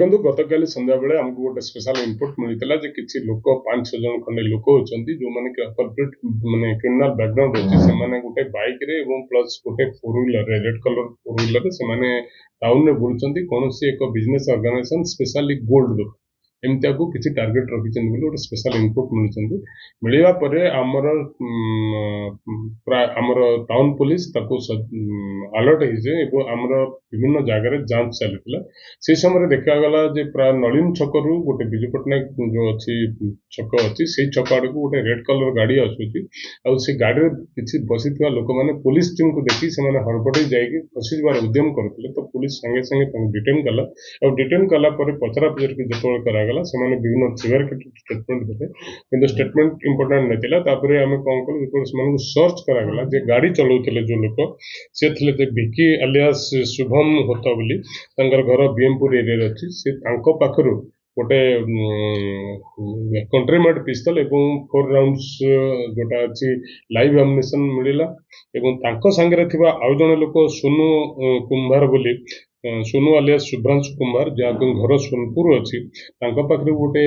देखो गतकाली संध्या बेले आमको गोटे स्पेशल इनपुट मिलता जे किसी लोक 5-6 जन खंडे लोक होचंती जो माने कॉर्पोरेट माने क्रिमिनल बैकग्राउंड होची से माने गोटे बाइक रे एवं प्लस गोटे फोर व्हीलर रे रेड कलर फोर व्हीलर रे से माने टाउन रे बुलचंती कोनोसी एक बिजनेस ऑर्गेनाइजेशन स्पेशली गोल्ड एमती को किसी टार्गेट रखिछन बोली गोटे स्पेशल इनपुट मिलचंती मिलिबा परे हमर प्राय हमर टाउन पुलिस ताको अलर्ट हिजे एवं हमर विभिन्न जगह जांच चलतिला से समय देखा गला जे प्राय नलिन छक रु गोटे बिजू पटनायक जो अच्छी छक अच्छी से छक आड़ को गोटे रेड कलर गाड़ी आसुची आ से गाड़ी किसी बसिथिबा लोक माने पुलिस टीम को देखि से माने हड़बड़ी जाइके फसिबार उद्यम करथिले तो पुलिस संगे संगे ताको डिटेन कला और डिटेन कला परे पचरा पचर के जतोल करा गला से माने विभिन्न सिवियर स्टेटमेंट देते किंतु स्टेटमेंट इंपोर्टेंट नथिला तापरे हमें कोन कोन बिकॉज़ माने सर्च करा गला जे गाड़ी चलाउथिले जो लोक से थिले ते विकी अलियास शुभम होता बोली तांकर घर बीएमपुर एरिया अच्छी से तांको पाखरु गोटे कंट्रीमेड पिस्तल एवं 4 राउंड्स जोटा अच्छी लाइव एम्युनिशन मिलिला एवं तांको संगे थिबा आउ जने लोक सोनू कुंभार बोली सोनू अलियास शुभ्रांशु कुमार जहाँ घर सोनपुर अच्छी पाखे गोटे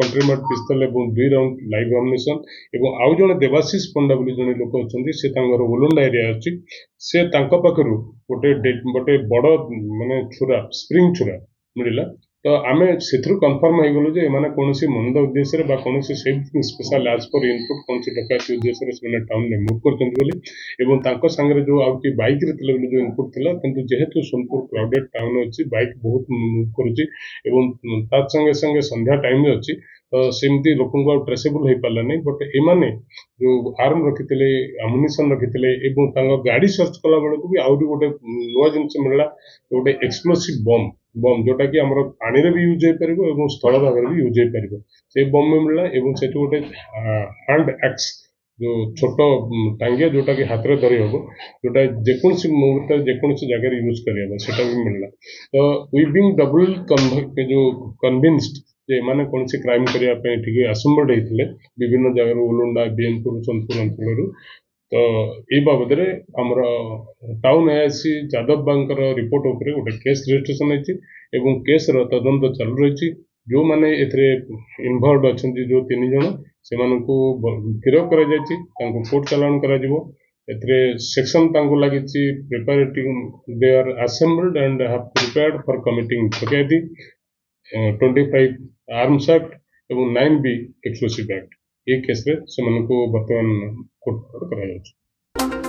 कंट्रीमेड पिस्तल एवं 2 राउंड लाइव एम्युनिशन एवं आउ जने देवाशीष पंडा बोली जने लोक अच्छे से ओलंडा एरिया अच्छी से पाखु गोटे गोटे बड़ माने छुरा स्प्रिंग छुरा मिलला तो आमे सेथरु कन्फर्म हो गलो जे माने कोनोसी मंद उद्देश्य रे बा कोनोसी स्पेशल एज पर इनपुट कोनोसी डकैती उद्देश्य रे से टाउन में मूव करछन बोली एवं तांको संगे जो आउ की बाइक रे तले जो इनपुट थिला किंतु जेहेतु सोनपुर क्राउडेड टाउन अछि बाइक बहुत मूव करूची एवं ता संगे संगे संध्या टाइम रे अछि तो सेमती लोकंको ट्रेसेबल हो पाला नहीं बट एमाने जो आर्म रखिथिले एम्युनिशन रखिथिले एवं तांको गाड़ी सर्च कला बेले को भी आउरी गोटे नुवा जिंस मिलला गोटे एक्सप्लोसिव बम बम जोटा कि हमर पानी रे भी यूज हो परिबो एवं स्थल भाग रे भी यूज हो परिबो से बम में मिलला एवं सेठी गोटे हैंड एक्स जो छोट टांगिया जोटा कि हाथ रे धरि हबो जोटा जेकोनसी मुहूर्त जेकोनसी जगह यूज करियबो सेटा भी मिलला तो वी बीइंग डबल जो कन्विंस्ड जे माने कोनसी क्राइम करिया पे ठीक असम्बर्ड हेतिले विभिन्न जगह ओलंडा बीएनपुर सोनपुर अंचल तो ये बाबद आमर टाउन एएससी यादव बांकर रिपोर्ट उपरे गोटे केस रजिस्ट्रेशन होती एवं केस तदंत चालू रही जो माने एथरे इन्वॉल्व अच्छे जो 3 जन से गिरफ कर कोर्ट चालान करा एथरे सेक्शन तांको लागिछि preparing they are assembled and have prepared for committing डकैती 25 आर्म्स एक्ट एवं 9B एक्सप्लोसिव एक्ट ये केस रे से बर्तमान कोर्ट करा जाउछि।